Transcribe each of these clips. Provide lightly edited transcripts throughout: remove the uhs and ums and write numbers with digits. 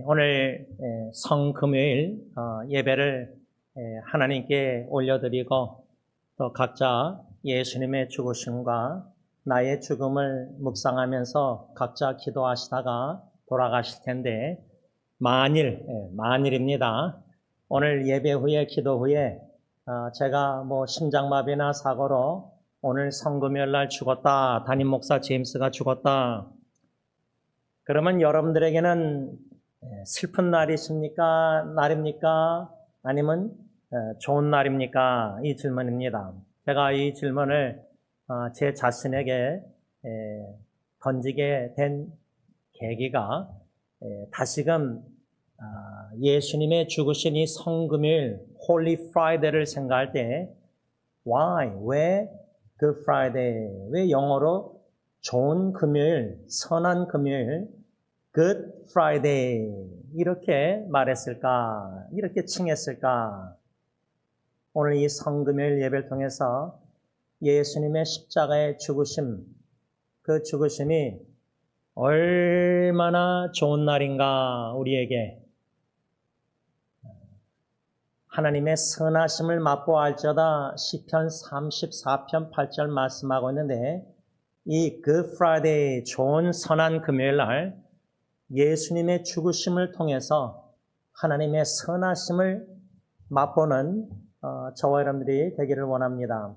오늘 성금요일 예배를 하나님께 올려드리고 또 각자 예수님의 죽으심과 나의 죽음을 묵상하면서 각자 기도하시다가 돌아가실 텐데 만일입니다. 오늘 예배 후에 기도 후에 제가 심장마비나 사고로 오늘 성금요일 날 죽었다, 담임 목사 제임스가 죽었다, 그러면 여러분들에게는 슬픈 날입니까? 아니면 좋은 날입니까? 이 질문입니다. 제가 이 질문을 제 자신에게 던지게 된 계기가 다시금 예수님의 죽으신 이 성금요일 홀리 프라이데이를 생각할 때 왜 Good Friday, 왜 영어로 좋은 금요일, 선한 금요일, Good Friday 이렇게 말했을까? 이렇게 칭했을까? 오늘 이 성금요일 예배를 통해서 예수님의 십자가의 죽으심, 그 죽으심이 얼마나 좋은 날인가 우리에게 하나님의 선하심을 맛보아할지어다 시편 34편 8절 말씀하고 있는데 이 Good Friday, 좋은 선한 금요일 날 예수님의 죽으심을 통해서 하나님의 선하심을 맛보는 저와 여러분들이 되기를 원합니다.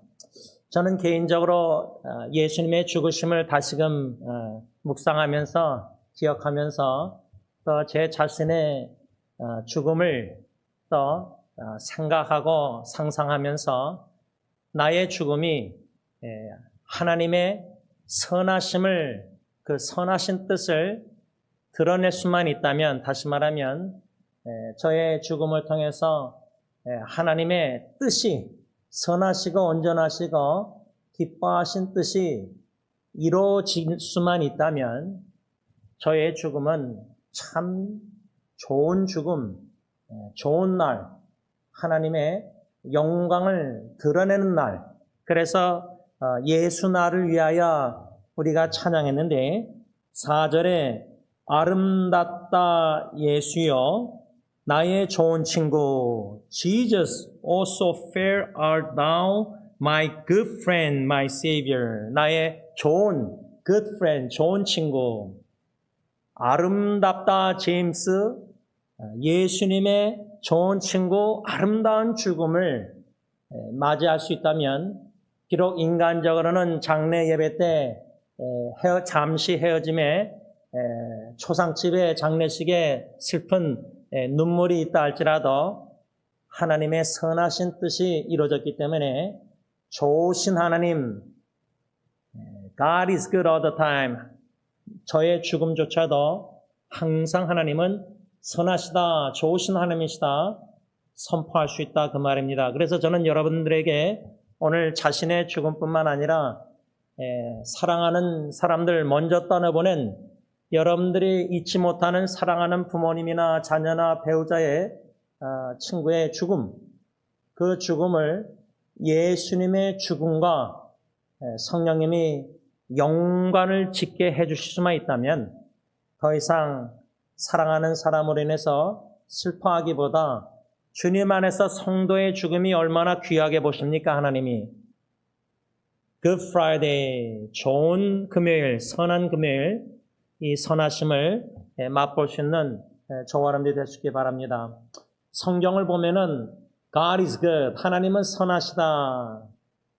저는 개인적으로 예수님의 죽으심을 다시금 묵상하면서 기억하면서 또 제 자신의 죽음을 또 생각하고 상상하면서 나의 죽음이 하나님의 선하심을, 그 선하신 뜻을 드러낼 수만 있다면, 다시 말하면 저의 죽음을 통해서 하나님의 뜻이, 선하시고 온전하시고 기뻐하신 뜻이 이루어질 수만 있다면 저의 죽음은 참 좋은 죽음, 좋은 날, 하나님의 영광을 드러내는 날. 그래서 예수 나를 위하여 우리가 찬양했는데 4절에 아름답다 예수여 나의 좋은 친구 Jesus also fair art thou my good friend my savior 나의 좋은 good friend 좋은 친구 아름답다 제임스 예수님의 좋은 친구 아름다운 죽음을 맞이할 수 있다면 비록 인간적으로는 장례 예배 때 잠시 헤어짐에 초상집의 장례식에 슬픈 눈물이 있다 할지라도 하나님의 선하신 뜻이 이루어졌기 때문에 좋으신 하나님 God is good all the time 저의 죽음조차도 항상 하나님은 선하시다, 좋으신 하나님이시다 선포할 수 있다 그 말입니다. 그래서 저는 여러분들에게 오늘 자신의 죽음뿐만 아니라 사랑하는 사람들 먼저 떠나보낸 여러분들이 잊지 못하는 사랑하는 부모님이나 자녀나 배우자의 친구의 죽음, 그 죽음을 예수님의 죽음과 성령님이 연관을 짓게 해주실 수만 있다면 더 이상 사랑하는 사람으로 인해서 슬퍼하기보다 주님 안에서 성도의 죽음이 얼마나 귀하게 보십니까 하나님이. Good Friday, 좋은 금요일, 선한 금요일, 이 선하심을 맛볼 수 있는 저와 여러분들이 될 수 있기 바랍니다. 성경을 보면은 God is good, 하나님은 선하시다.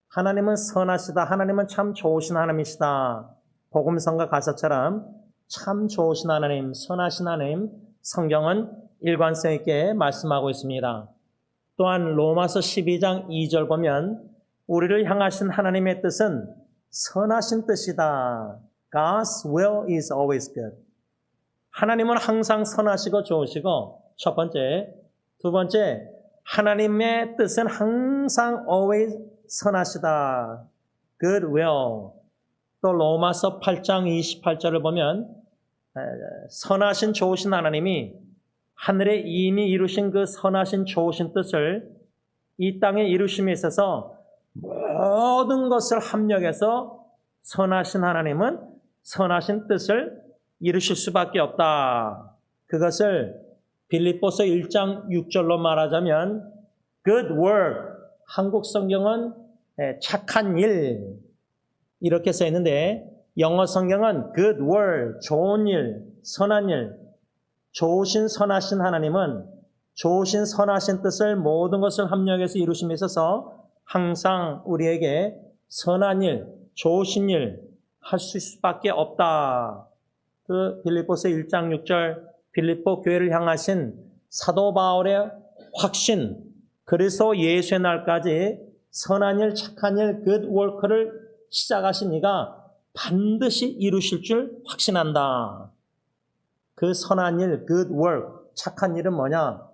하나님은 선하시다. 하나님은 참 좋으신 하나님이시다. 복음성가 가사처럼 참 좋으신 하나님, 선하신 하나님, 성경은 일관성 있게 말씀하고 있습니다. 또한 로마서 12장 2절 보면 우리를 향하신 하나님의 뜻은 선하신 뜻이다. God's will is always good. 하나님은 항상 선하시고 좋으시고 첫 번째, 두 번째 하나님의 뜻은 항상 always 선하시다. Good will. 또 로마서 8장 28절을 보면 선하신 좋으신 하나님이 하늘에 이미 이루신 그 선하신 좋으신 뜻을 이 땅에 이루심에 있어서 모든 것을 합력해서 선하신 하나님은 선하신 뜻을 이루실 수밖에 없다. 그것을 빌립보서 1장 6절로 말하자면 good work, 한국 성경은 착한 일 이렇게 써 있는데 영어 성경은 good work, 좋은 일, 선한 일, 좋으신 선하신 하나님은 좋으신 선하신 뜻을 모든 것을 합력해서 이루심에 있어서 항상 우리에게 선한 일, 좋으신 일 할 수밖에 없다. 그 빌립보서 1장 6절 빌립보 교회를 향하신 사도 바울의 확신, 그래서 예수의 날까지 선한 일, 착한 일, good work를 시작하신 이가 반드시 이루실 줄 확신한다. 그 선한 일, good work, 착한 일은 뭐냐?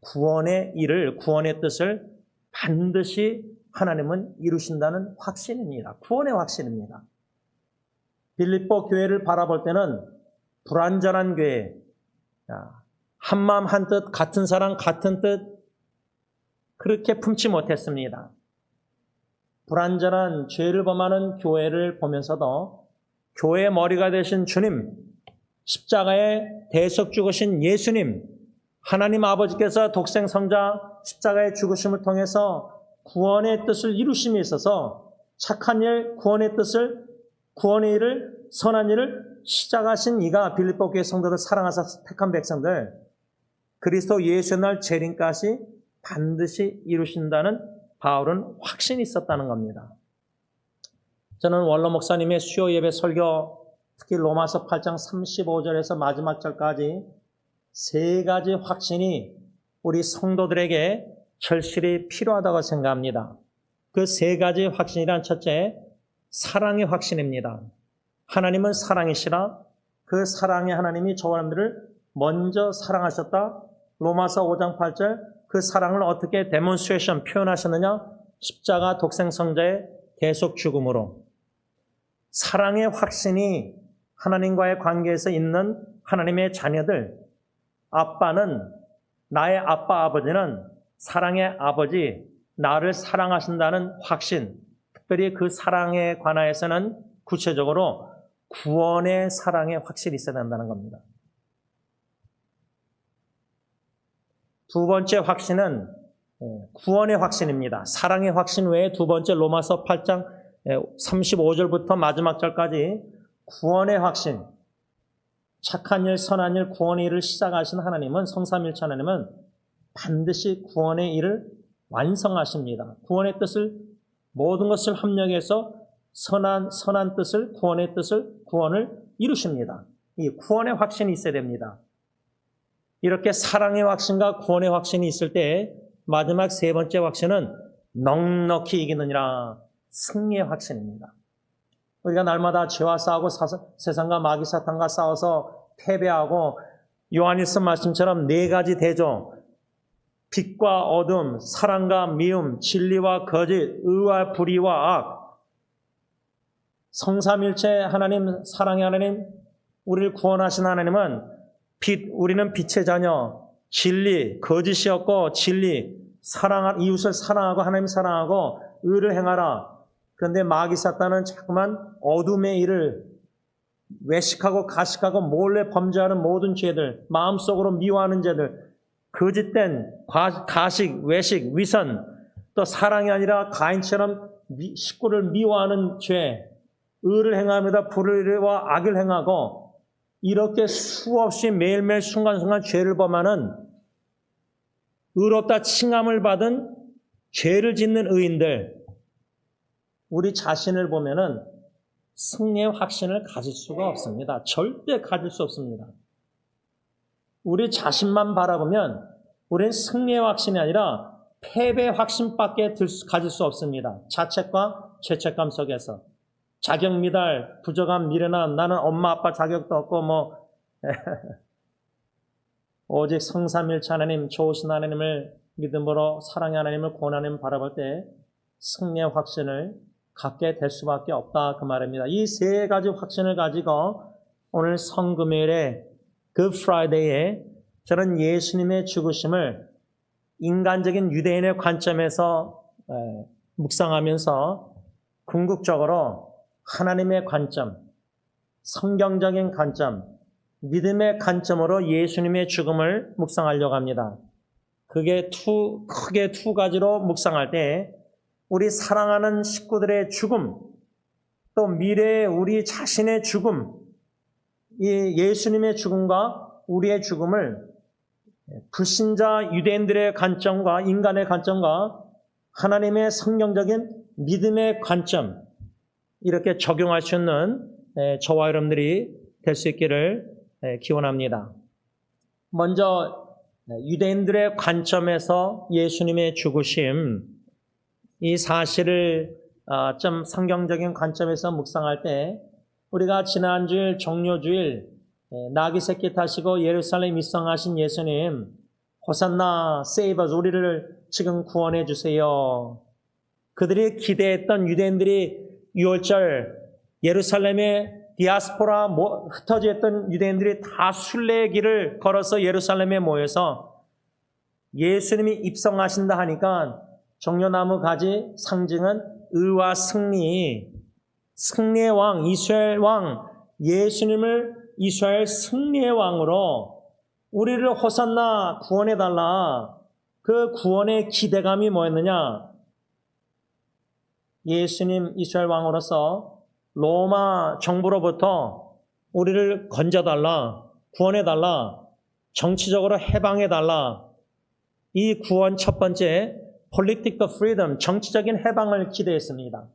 구원의 일을, 구원의 뜻을 반드시 하나님은 이루신다는 확신입니다. 구원의 확신입니다. 빌립보 교회를 바라볼 때는 불완전한 교회, 한마음 한뜻, 같은 사랑, 같은 뜻 그렇게 품지 못했습니다. 불완전한 죄를 범하는 교회를 보면서도 교회의 머리가 되신 주님, 십자가에 대속 죽으신 예수님, 하나님 아버지께서 독생 성자 십자가의 죽으심을 통해서 구원의 뜻을 이루심에 있어서 착한 일, 구원의 뜻을, 구원의 일을, 선한 일을 시작하신 이가 빌립보 교회 성도들 사랑하사 택한 백성들, 그리스도 예수의 날 재림까지 반드시 이루신다는 바울은 확신이 있었다는 겁니다. 저는 원로 목사님의 수요 예배 설교, 특히 로마서 8장 35절에서 마지막 절까지 세 가지 확신이 우리 성도들에게 절실히 필요하다고 생각합니다. 그 세 가지 확신이란 첫째, 사랑의 확신입니다. 하나님은 사랑이시라 그 사랑의 하나님이 저와 여러분들을 먼저 사랑하셨다. 로마서 5장 8절 그 사랑을 어떻게 데몬스트레이션 표현하셨느냐? 십자가 독생 성자의 대속 죽음으로. 사랑의 확신이 하나님과의 관계에서 있는 하나님의 자녀들, 아빠는, 나의 아빠 아버지는 사랑의 아버지, 나를 사랑하신다는 확신, 특별히 그 사랑에 관하여서는 구체적으로 구원의 사랑의 확신이 있어야 된다는 겁니다. 두 번째 확신은 구원의 확신입니다. 사랑의 확신 외에 두 번째 로마서 8장 35절부터 마지막 절까지 구원의 확신, 착한 일, 선한 일, 구원의 일을 시작하신 하나님은, 성삼일체 하나님은 반드시 구원의 일을 완성하십니다. 구원의 뜻을, 모든 것을 합력해서 선한 뜻을, 구원의 뜻을, 구원을 이루십니다. 이 구원의 확신이 있어야 됩니다. 이렇게 사랑의 확신과 구원의 확신이 있을 때 마지막 세 번째 확신은 넉넉히 이기느니라, 승리의 확신입니다. 우리가 날마다 죄와 싸우고 세상과 마귀 사탄과 싸워서 패배하고 요한일서 말씀처럼 네 가지 대조, 빛과 어둠, 사랑과 미움, 진리와 거짓, 의와 불의와 악, 성삼일체 하나님, 사랑의 하나님, 우리를 구원하신 하나님은 빛, 우리는 빛의 자녀, 진리, 거짓이 없고 진리, 이웃을 사랑하고 하나님 사랑하고 의를 행하라. 그런데 마귀 사탄은 자꾸만 어둠의 일을 외식하고 가식하고 몰래 범죄하는 모든 죄들, 마음속으로 미워하는 죄들, 거짓된 가식, 외식, 위선, 또 사랑이 아니라 가인처럼 식구를 미워하는 죄, 의를 행하며 불의와 악을 행하고 이렇게 수없이 매일매일 순간순간 죄를 범하는 의롭다 칭함을 받은 죄를 짓는 의인들, 우리 자신을 보면은 승리의 확신을 가질 수가 없습니다. 절대 가질 수 없습니다. 우리 자신만 바라보면 우리는 승리의 확신이 아니라 패배의 확신밖에 가질 수 없습니다. 자책과 죄책감 속에서 자격 미달, 부족함, 미련함, 나는 엄마 아빠 자격도 없고 오직 성삼일체 하나님, 좋으신 하나님을 믿음으로 사랑의 하나님을 구원하는 하나님을 바라볼 때 승리의 확신을 갖게 될 수밖에 없다, 그 말입니다. 이 세 가지 확신을 가지고 오늘 성금요일에 Good Friday에 저는 예수님의 죽으심을 인간적인 유대인의 관점에서 묵상하면서 궁극적으로 하나님의 관점, 성경적인 관점, 믿음의 관점으로 예수님의 죽음을 묵상하려고 합니다. 그게 크게 두 가지로 묵상할 때 우리 사랑하는 식구들의 죽음, 또 미래의 우리 자신의 죽음, 이 예수님의 죽음과 우리의 죽음을 불신자 유대인들의 관점과 인간의 관점과 하나님의 성경적인 믿음의 관점, 이렇게 적용할 수 있는 저와 여러분들이 될 수 있기를 기원합니다. 먼저 유대인들의 관점에서 예수님의 죽으심, 이 사실을 좀 성경적인 관점에서 묵상할 때 우리가 지난주일 정료주일 나귀 새끼 타시고 예루살렘 입성하신 예수님, 호산나 세이버 우리를 지금 구원해 주세요. 그들이 기대했던 유대인들이 6월절 예루살렘에 디아스포라 흩어져 있던 유대인들이 다 순례의 길을 걸어서 예루살렘에 모여서 예수님이 입성하신다 하니까 정료나무 가지 상징은 의와 승리, 승리의 왕, 이스라엘 왕, 예수님을 이스라엘 승리의 왕으로 우리를 호산나 구원해달라. 그 구원의 기대감이 뭐였느냐? 예수님 이스라엘 왕으로서 로마 정부로부터 우리를 건져달라, 구원해달라, 정치적으로 해방해달라. 이 구원 첫 번째, political freedom, 정치적인 해방을 기대했습니다.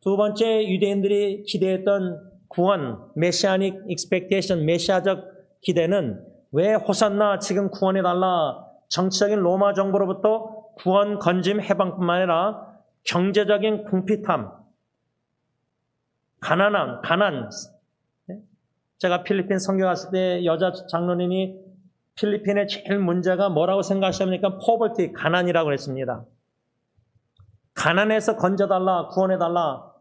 두 번째, 유대인들이 기대했던 구원, 메시아닉 expectation, 메시아적 기대는 왜 호산나 지금 구원해달라, 정치적인 로마 정부로부터 구원, 건짐, 해방뿐만 아니라 경제적인 궁핍함, 가난. 제가 필리핀 선교 갔을 때 여자 장로님이 필리핀의 제일 문제가 뭐라고 생각하십니까? 포버티, 가난이라고 그랬습니다. 가난에서 건져달라, 구원해달라.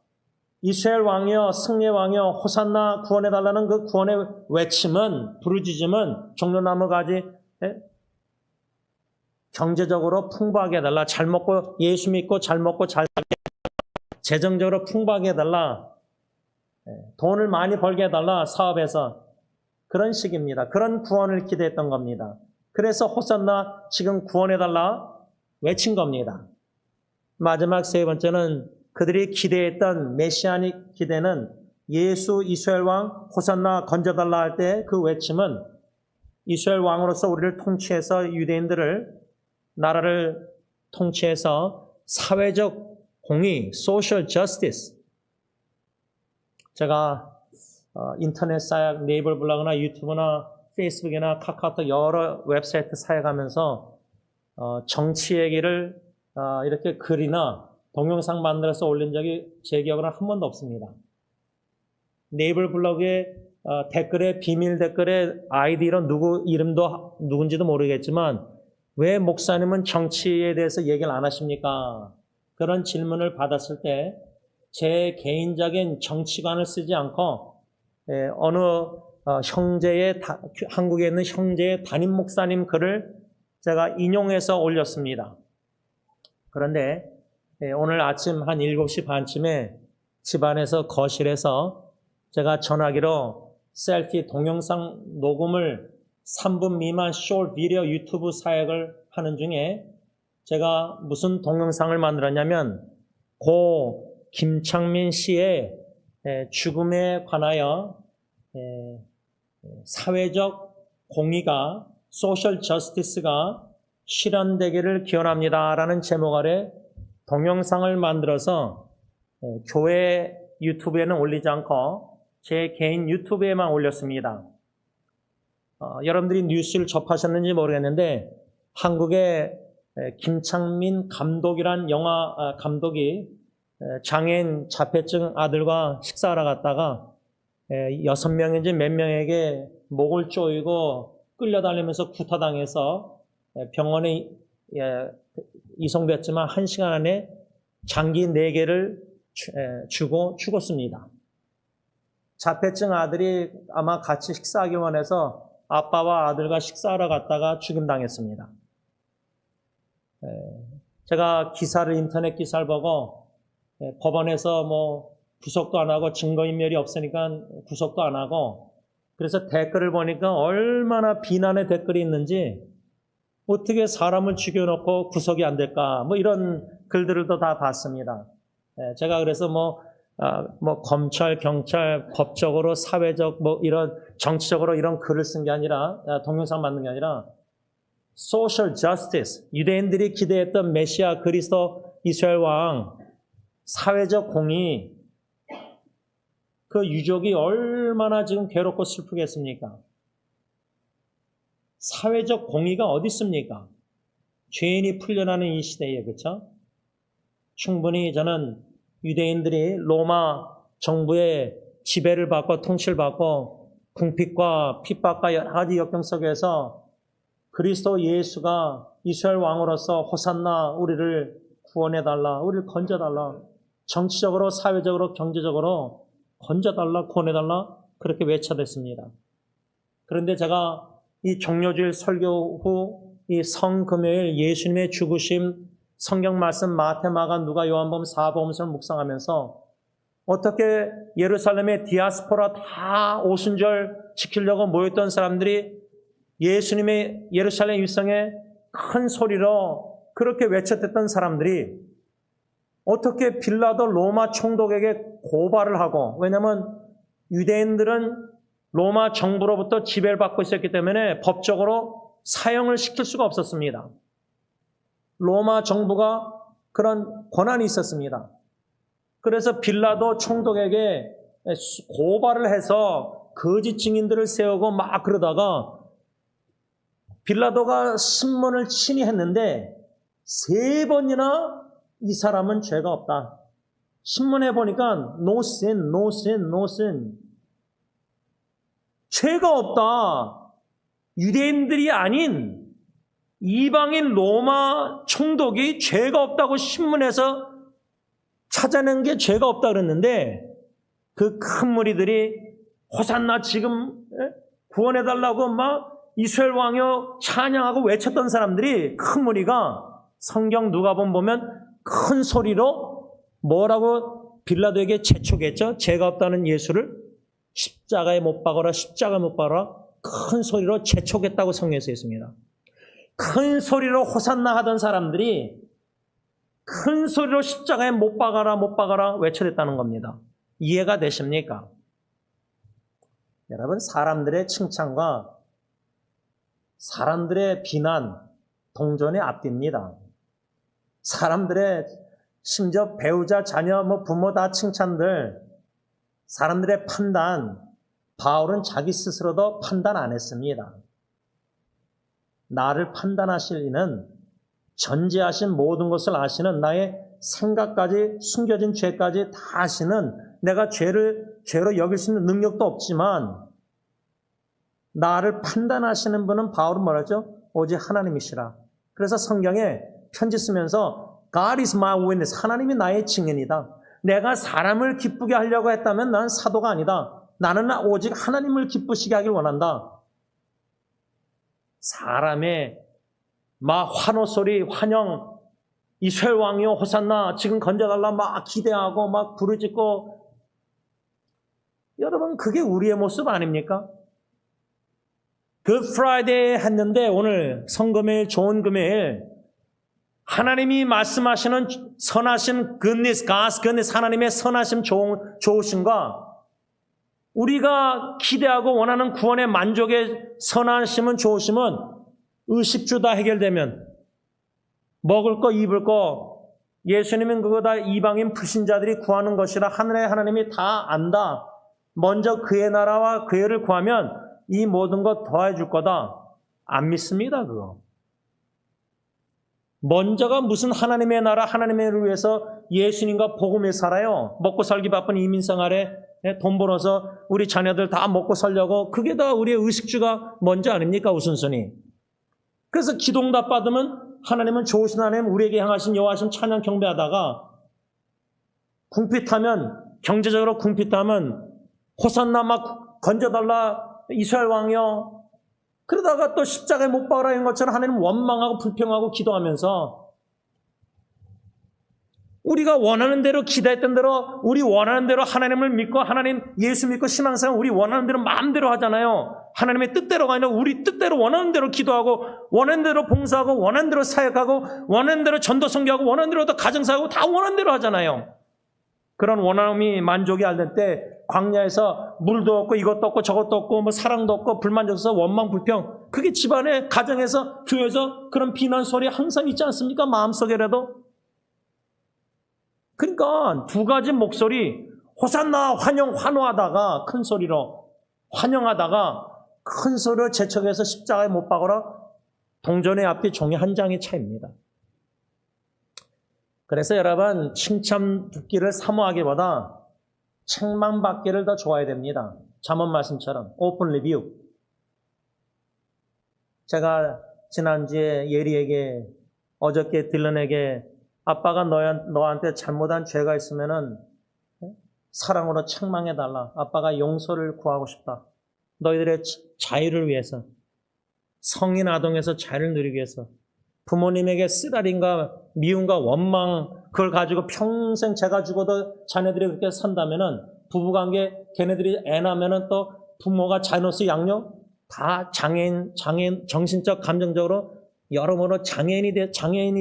이스라엘 왕이여, 승리의 왕이여, 호산나 구원해달라는 그 구원의 외침은, 부르짖음은 종려나무 가지 경제적으로 풍부하게 해달라. 잘 먹고 예수 믿고 잘 먹고 잘 살게 해달라. 재정적으로 풍부하게 해달라. 돈을 많이 벌게 해달라. 사업에서. 그런 식입니다. 그런 구원을 기대했던 겁니다. 그래서 호산나 지금 구원해달라 외친 겁니다. 마지막 세 번째는 그들이 기대했던 메시아닉 기대는 예수 이스라엘 왕 호산나 건져달라 할 때 그 외침은 이스라엘 왕으로서 우리를 통치해서 유대인들을 나라를 통치해서 사회적 공의, social justice. 제가 인터넷 사역, 네이버 블로그나 유튜브나 페이스북이나 카카오톡 여러 웹사이트 사역하면서 정치 얘기를 이렇게 글이나 동영상 만들어서 올린 적이 제 기억으로는 한 번도 없습니다. 네이버 블로그에 댓글에 비밀 댓글에 아이디로 누구 이름도 누군지도 모르겠지만 왜 목사님은 정치에 대해서 얘기를 안 하십니까? 그런 질문을 받았을 때 제 개인적인 정치관을 쓰지 않고 어느 형제의 한국에 있는 형제의 담임 목사님 글을 제가 인용해서 올렸습니다. 그런데 오늘 아침 한 7시 반쯤에 집안에서 거실에서 제가 전화기로 셀피 동영상 녹음을 3분 미만 숏 비디오 유튜브 사역을 하는 중에 제가 무슨 동영상을 만들었냐면 고 김창민 씨의 죽음에 관하여 사회적 공의가 소셜 저스티스가 실현되기를 기원합니다라는 제목 아래 동영상을 만들어서 교회 유튜브에는 올리지 않고 제 개인 유튜브에만 올렸습니다. 여러분들이 뉴스를 접하셨는지 모르겠는데 한국의 김창민 감독이란 영화 감독이 장애인 자폐증 아들과 식사하러 갔다가 6명인지 몇 명에게 목을 조이고 끌려다니면서 구타당해서 병원에 이송됐지만 1시간 안에 장기 4개를 주고 죽었습니다. 자폐증 아들이 아마 같이 식사하기 원해서 아빠와 아들과 식사하러 갔다가 죽임당했습니다. 제가 인터넷 기사를 보고 법원에서 구속도 안 하고 증거인멸이 없으니까 구속도 안 하고 그래서 댓글을 보니까 얼마나 비난의 댓글이 있는지 어떻게 사람을 죽여놓고 구속이 안 될까 뭐 이런 글들도 다 봤습니다. 제가 그래서 뭐 검찰, 경찰, 법적으로, 사회적, 뭐 이런 정치적으로 이런 글을 쓴 게 아니라 동영상 만든 게 아니라 social justice, 유대인들이 기대했던 메시아 그리스도 이스라엘 왕, 사회적 공의, 그 유족이 얼마나 지금 괴롭고 슬프겠습니까? 사회적 공의가 어디 있습니까? 죄인이 풀려나는 이 시대에, 그렇죠? 충분히 저는 유대인들이 로마 정부의 지배를 받고 통치를 받고 궁핍과 핍박과 여러 가지 역경 속에서 그리스도 예수가 이스라엘 왕으로서 호산나 우리를 구원해달라, 우리를 건져달라, 정치적으로, 사회적으로, 경제적으로 건져달라, 구원해달라 그렇게 외쳐댔습니다. 그런데 제가 이 종료주일 설교 후 이 성금요일 예수님의 죽으심 성경 말씀 마태, 마가, 누가, 요한복음, 사복음서를 묵상하면서 어떻게 예루살렘의 디아스포라 다 오순절 지키려고 모였던 사람들이 예수님의 예루살렘 입성에 큰 소리로 그렇게 외쳤던 사람들이 어떻게 빌라도 로마 총독에게 고발을 하고, 왜냐하면 유대인들은 로마 정부로부터 지배를 받고 있었기 때문에 법적으로 사형을 시킬 수가 없었습니다. 로마 정부가 그런 권한이 있었습니다. 그래서 빌라도 총독에게 고발을 해서 거짓 증인들을 세우고 막 그러다가 빌라도가 신문을 친히 했는데 3번이나 이 사람은 죄가 없다. 신문에 보니까 no sin, no sin, no sin. 죄가 없다. 유대인들이 아닌 이방인 로마 총독이 죄가 없다고 신문에서 찾아낸 게 죄가 없다 그랬는데 그 큰 무리들이 호산나 지금 구원해달라고 막 이스라엘 왕여 찬양하고 외쳤던 사람들이 큰 무리가 성경 누가복음 보면 큰 소리로 뭐라고 빌라도에게 재촉했죠? 죄가 없다는 예수를 십자가에 못 박아라, 십자가에 못 박아라 큰 소리로 재촉했다고 성경에서 했습니다. 큰 소리로 호산나 하던 사람들이 큰 소리로 십자가에 못 박아라, 못 박아라 외쳐댔다는 겁니다. 이해가 되십니까? 여러분, 사람들의 칭찬과 사람들의 비난, 동전의 앞뒤입니다. 사람들의 심지어 배우자, 자녀, 부모 다 칭찬들, 사람들의 판단, 바울은 자기 스스로도 판단 안 했습니다. 나를 판단하실 이는 전제하신 모든 것을 아시는 나의 생각까지 숨겨진 죄까지 다 아시는 내가 죄로 여길 수 있는 능력도 없지만 나를 판단하시는 분은 바울은 뭐라죠? 오직 하나님이시라. 그래서 성경에 편지 쓰면서 God is my witness. 하나님이 나의 증인이다. 내가 사람을 기쁘게 하려고 했다면 난 사도가 아니다. 나는 오직 하나님을 기쁘시게 하길 원한다. 사람의 막 환호 소리, 환영, 이스라엘 왕이여 호산나 지금 건져달라 막 기대하고 막 부르짖고, 여러분 그게 우리의 모습 아닙니까? 굿 프라이데이 했는데 오늘 성금요일, 좋은 금요일, 하나님이 말씀하시는 선하심, goodness, God's goodness, 하나님의 선하심, 좋으심과 우리가 기대하고 원하는 구원의 만족의 선하심은, 좋으심은 의식주 다 해결되면 먹을 거, 입을 거, 예수님은 그거 다 이방인 불신자들이 구하는 것이라 하늘의 하나님이 다 안다. 먼저 그의 나라와 그의 를 구하면 이 모든 것 더해 줄 거다. 안 믿습니다, 그거. 먼저가 무슨 하나님의 나라, 하나님의 일을 위해서 예수님과 복음에 살아요. 먹고 살기 바쁜 이민생활에 돈 벌어서 우리 자녀들 다 먹고 살려고, 그게 다 우리의 의식주가 먼저 아닙니까, 우선순위. 그래서 기도응답 받으면 하나님은 좋으신 하나님, 우리에게 향하신 여호와신 찬양 경배하다가 궁핍하면, 경제적으로 궁핍하면 호산나 막 건져달라 이스라엘 왕이여, 그러다가 또 십자가에 못 박으라 한 것처럼 하나님 원망하고 불평하고 기도하면서 우리가 원하는 대로 기대했던 대로 우리 원하는 대로 하나님을 믿고 하나님 예수 믿고 신앙생활 우리 원하는 대로 마음대로 하잖아요. 하나님의 뜻대로가 아니라 우리 뜻대로 원하는 대로 기도하고 원하는 대로 봉사하고 원하는 대로 사역하고 원하는 대로 전도 선교하고 원하는 대로 또 가정사하고 다 원하는 대로 하잖아요. 그런 원함이 만족이 안 될 때 광야에서 물도 없고 이것도 없고 저것도 없고 뭐 사랑도 없고 불만족해서 원망 불평 그게 집안에 가정에서 교회에서 그런 비난 소리 항상 있지 않습니까? 마음속에라도. 그러니까 두 가지 목소리 호산나 환영 환호하다가 큰 소리로 환영하다가 큰 소리로 재촉해서 십자가에 못 박으라 동전의 앞뒤 종이 한 장의 차이입니다. 그래서 여러분 칭찬 듣기를 사모하기보다 책망받기를 더 좋아해야 됩니다. 잠언 말씀처럼 오픈 리뷰. 제가 지난주에 예리에게 어저께 딜런에게 아빠가 너한테 잘못한 죄가 있으면은 사랑으로 책망해달라. 아빠가 용서를 구하고 싶다. 너희들의 자유를 위해서 성인 아동에서 자유를 누리기 위해서 부모님에게 쓰라림과 미움과 원망 그걸 가지고 평생 제가 죽어도 자녀들이 그렇게 산다면은 부부관계 걔네들이 애 낳으면은 또 부모가 자녀수 양육 다 장애인 정신적 감정적으로 여러모로 장애인이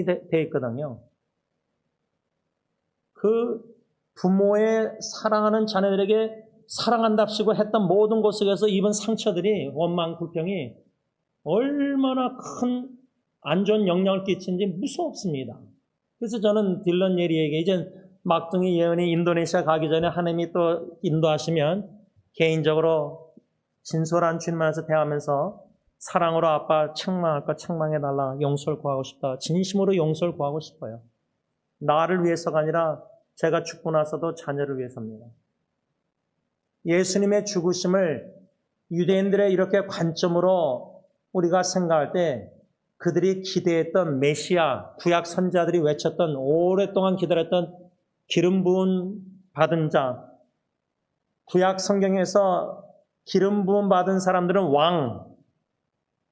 돼 있거든요. 그 부모의 사랑하는 자녀들에게 사랑한답시고 했던 모든 곳 속에서 입은 상처들이 원망 불평이 얼마나 큰 안 좋은 영향을 끼치는지 무섭습니다. 그래서 저는 딜런 예리에게 이제 막둥이 예언이 인도네시아 가기 전에 하나님이 또 인도하시면 개인적으로 진솔한 주님만에서 대하면서 사랑으로 아빠 책망할 거 책망해달라. 용서를 구하고 싶다. 진심으로 용서를 구하고 싶어요. 나를 위해서가 아니라 제가 죽고 나서도 자녀를 위해서입니다. 예수님의 죽으심을 유대인들의 이렇게 관점으로 우리가 생각할 때 그들이 기대했던 메시아, 구약 선자들이 외쳤던 오랫동안 기다렸던 기름 부음 받은 자, 구약 성경에서 기름 부음 받은 사람들은 왕,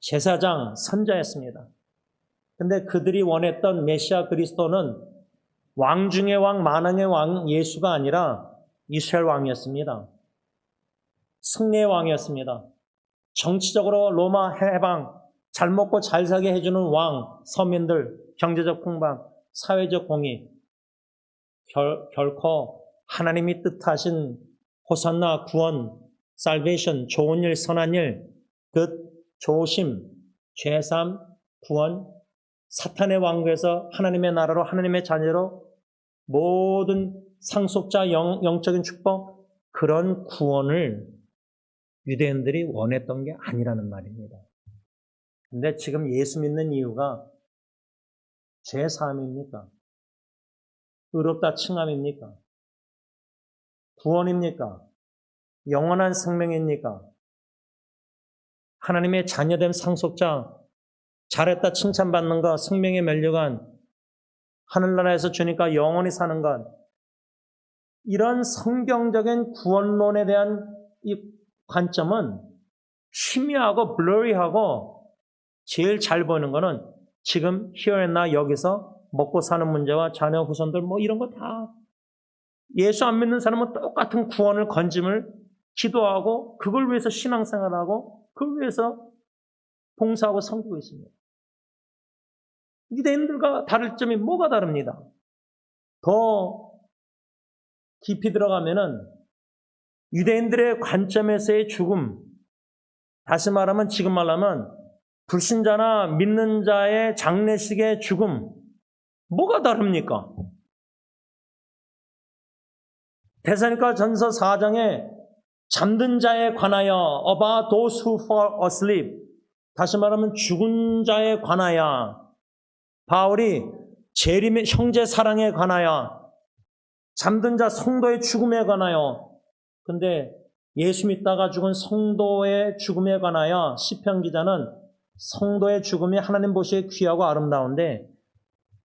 제사장, 선자였습니다. 근데 그들이 원했던 메시아 그리스도는 왕 중의 왕, 만왕의 왕 예수가 아니라 이스라엘 왕이었습니다. 승리의 왕이었습니다. 정치적으로 로마 해방, 잘 먹고 잘 살게 해주는 왕, 서민들, 경제적 풍방, 사회적 공의, 결코 하나님이 뜻하신 호산나, 구원, 살베이션, 좋은 일, 선한 일, 뜻, 조심, 죄삼, 구원, 사탄의 왕국에서 하나님의 나라로 하나님의 자녀로 모든 상속자 영적인 축복 그런 구원을 유대인들이 원했던 게 아니라는 말입니다. 근데 지금 예수 믿는 이유가 죄사함입니까? 의롭다 칭함입니까? 구원입니까? 영원한 생명입니까? 하나님의 자녀된 상속자 잘했다 칭찬받는 것, 생명의 면류관, 하늘나라에서 주니까 영원히 사는 것, 이런 성경적인 구원론에 대한 이 관점은 희미하고 블러리하고 제일 잘 보이는 거는 지금 here and now 여기서 먹고 사는 문제와 자녀 후손들 뭐 이런 거 다 예수 안 믿는 사람은 똑같은 구원을 건짐을 기도하고 그걸 위해서 신앙생활하고 그걸 위해서 봉사하고 섬기고 있습니다. 유대인들과 다를 점이 뭐가 다릅니다. 더 깊이 들어가면은 유대인들의 관점에서의 죽음, 다시 말하면 지금 말하면 불신자나 믿는 자의 장례식의 죽음, 뭐가 다릅니까? 데살로니가 전서 4장에 잠든 자에 관하여 about those who fall asleep, 다시 말하면 죽은 자에 관하여, 바울이 재림의 형제 사랑에 관하여, 잠든 자 성도의 죽음에 관하여, 근데 예수 믿다가 죽은 성도의 죽음에 관하여 시편 기자는 성도의 죽음이 하나님 보시기에 귀하고 아름다운데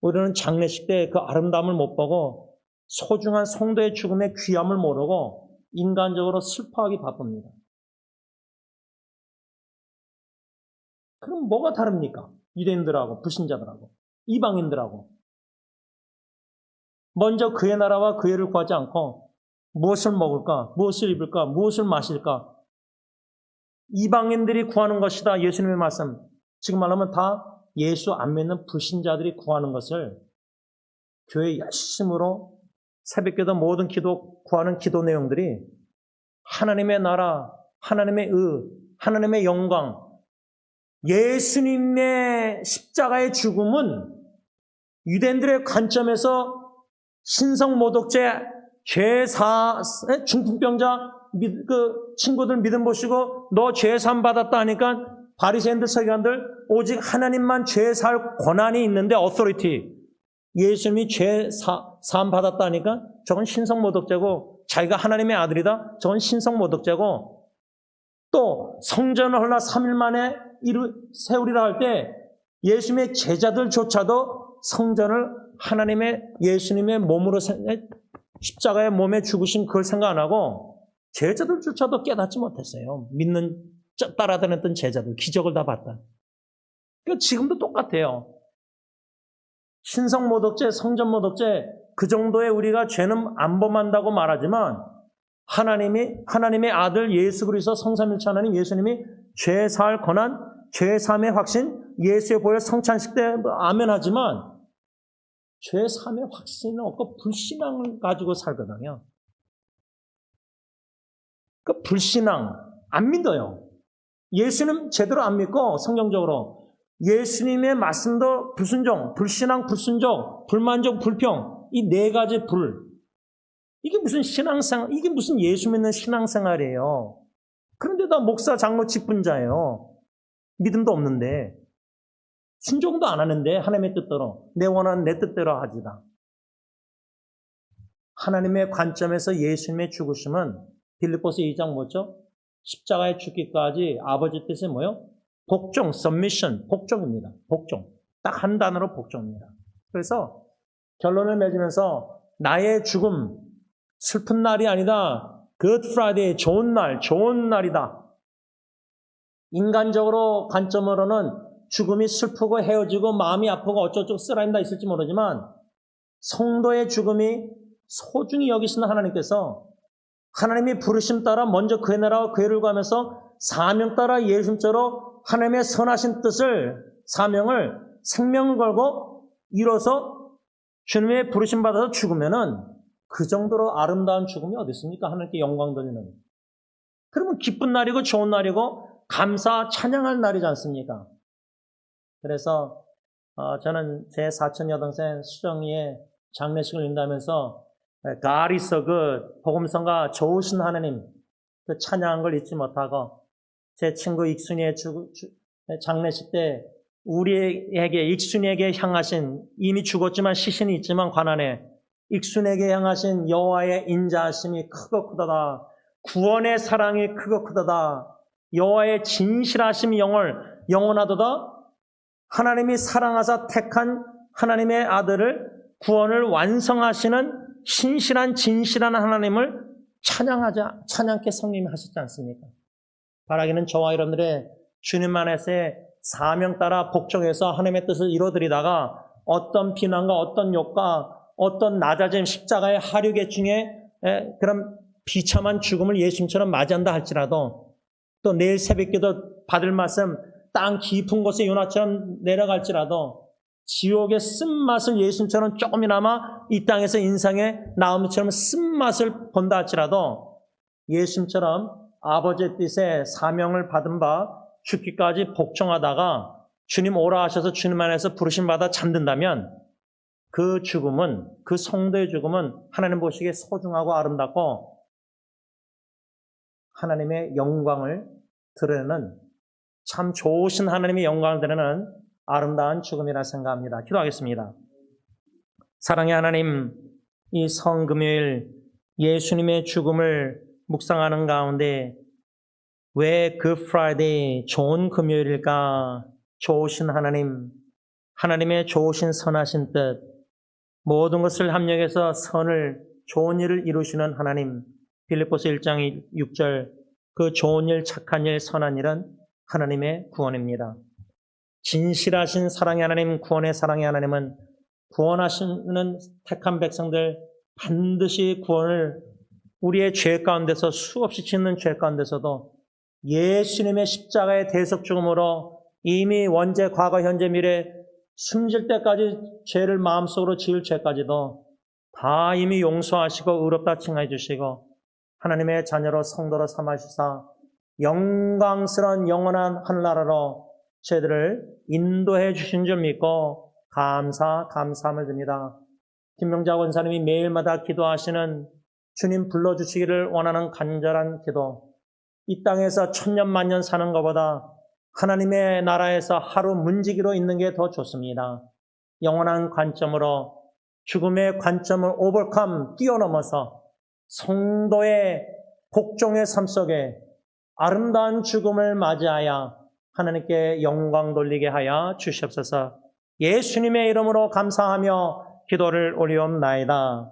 우리는 장례식 때 그 아름다움을 못 보고 소중한 성도의 죽음의 귀함을 모르고 인간적으로 슬퍼하기 바쁩니다. 그럼 뭐가 다릅니까? 유대인들하고 불신자들하고 이방인들하고. 먼저 그의 나라와 그의 를 구하지 않고 무엇을 먹을까? 무엇을 입을까? 무엇을 마실까? 이방인들이 구하는 것이다. 예수님의 말씀. 지금 말하면 다 예수 안 믿는 불신자들이 구하는 것을 교회 열심으로 새벽기도 모든 기도 구하는 기도 내용들이 하나님의 나라, 하나님의 하나님의 영광, 예수님의 십자가의 죽음은 유대인들의 관점에서 신성모독죄, 중풍병자 그 친구들 믿음 보시고 너 죄 사함 받았다 하니까 바리새인들 서기관들 오직 하나님만 죄 살 권한이 있는데 authority 예수님이 죄 사함 받았다 하니까 저건 신성모독죄고 자기가 하나님의 아들이다 저건 신성모독죄고 또 성전을 헐라 3일 만에 세우리라 할 때 예수님의 제자들조차도 성전을 하나님의 예수님의 몸으로 십자가의 몸에 죽으신 그걸 생각 안 하고 제자들조차도 깨닫지 못했어요. 믿는 따라다녔던 제자들 기적을 다 봤다. 그러니까 지금도 똑같아요. 신성모독죄, 성전모독죄 그 정도의 우리가 죄는 안 범한다고 말하지만 하나님의 아들 예수 그리스도 성삼일체 하나님 예수님이 죄 사할 권한, 죄 사함의 확신, 예수의 보혈 성찬식 때 아멘 하지만 죄 사함의 확신은 없고 불신앙을 가지고 살거든요. 그 불신앙 안 믿어요. 예수님 제대로 안 믿고 성경적으로 예수님의 말씀도 불순종, 불신앙, 불순종, 불만족, 불평 이 네 가지 불 이게 무슨 신앙생활, 이게 무슨 예수 믿는 신앙생활이에요. 그런데 다 목사, 장로, 직분자예요. 믿음도 없는데 순종도 안 하는데 하나님의 뜻대로 내 원하는 내 뜻대로 하지다. 하나님의 관점에서 예수님의 죽으심은 빌립보서 2장 뭐죠? 십자가에 죽기까지 아버지 뜻이 뭐요? 복종, submission, 복종입니다. 복종. 딱 한 단어로 복종입니다. 그래서 결론을 맺으면서 나의 죽음, 슬픈 날이 아니다. Good Friday, 좋은 날, 좋은 날이다. 인간적으로 관점으로는 죽음이 슬프고 헤어지고 마음이 아프고 어쩌고 쓰라림 다 있을지 모르지만 성도의 죽음이 소중히 여기시는 하나님께서 하나님이 부르심 따라 먼저 그의 나라와 그의 를 구하면서 사명 따라 예수님처럼 하나님의 선하신 뜻을 사명을 생명을 걸고 이뤄서 주님의 부르심 받아서 죽으면은 그 정도로 아름다운 죽음이 어디 있습니까? 하나님께 영광 돌리는. 그러면 기쁜 날이고 좋은 날이고 감사 찬양할 날이지 않습니까? 그래서 저는 제 사촌 여동생 수정이의 장례식을 인도하면서 God is so good, 복음성가 좋으신 하나님 그 찬양한 걸 잊지 못하고 제 친구 익순이의 장례식 때 우리에게 익순이에게 향하신 이미 죽었지만 시신이 있지만 관안에 익순에게 향하신 여호와의 인자하심이 크고 크도다. 구원의 사랑이 크고 크도다. 여호와의 진실하심이 영원하도다. 하나님이 사랑하사 택한 하나님의 아들을 구원을 완성하시는 신실한 진실한 하나님을 찬양케 성님이 하셨지 않습니까? 바라기는 저와 여러분들의 주님 안에서의 사명 따라 복종해서 하나님의 뜻을 이루어드리다가 어떤 비난과 어떤 욕과 어떤 낮아짐 십자가의 하류계 중에 그런 비참한 죽음을 예수님처럼 맞이한다 할지라도 또 내일 새벽기도 받을 말씀 땅 깊은 곳에 요나처럼 내려갈지라도 지옥의 쓴맛을 예수님처럼 조금이나마 이 땅에서 인생의 나오미처럼 쓴맛을 본다 할지라도 예수님처럼 아버지의 뜻에 사명을 받은 바 죽기까지 복종하다가 주님 오라 하셔서 주님 안에서 부르심 받아 잠든다면 그 죽음은, 그 성도의 죽음은 하나님 보시기에 소중하고 아름답고 하나님의 영광을 드러내는 참 좋으신 하나님의 영광을 드러내는 아름다운 죽음이라 생각합니다. 기도하겠습니다. 사랑의 하나님, 이 성금요일 예수님의 죽음을 묵상하는 가운데 왜 그 프라이데이 좋은 금요일일까? 좋으신 하나님, 하나님의 좋으신 선하신 뜻, 모든 것을 합력해서 선을, 좋은 일을 이루시는 하나님, 빌립보서 1장 6절, 그 좋은 일, 착한 일, 선한 일은 하나님의 구원입니다. 진실하신 사랑의 하나님, 구원의 사랑의 하나님은 구원하시는 택한 백성들 반드시 구원을 우리의 죄 가운데서 수없이 짓는 죄 가운데서도 예수님의 십자가의 대속 죽음으로 이미 원죄, 과거, 현재, 미래 숨질 때까지 죄를 마음속으로 지을 죄까지도 다 이미 용서하시고 의롭다 칭하해 주시고 하나님의 자녀로 성도로 삼으시사 영광스러운 영원한 하늘나라로 저희들을 인도해 주신 줄 믿고 감사함을 드립니다. 김명자 원사님이 매일마다 기도하시는 주님 불러주시기를 원하는 간절한 기도, 이 땅에서 천년 만년 사는 것보다 하나님의 나라에서 하루 문지기로 있는 게 더 좋습니다. 영원한 관점으로 죽음의 관점을 오버컴 뛰어넘어서 성도의 복종의 삶 속에 아름다운 죽음을 맞이하여 하나님께 영광 돌리게 하여 주시옵소서. 예수님의 이름으로 감사하며 기도를 올리옵나이다.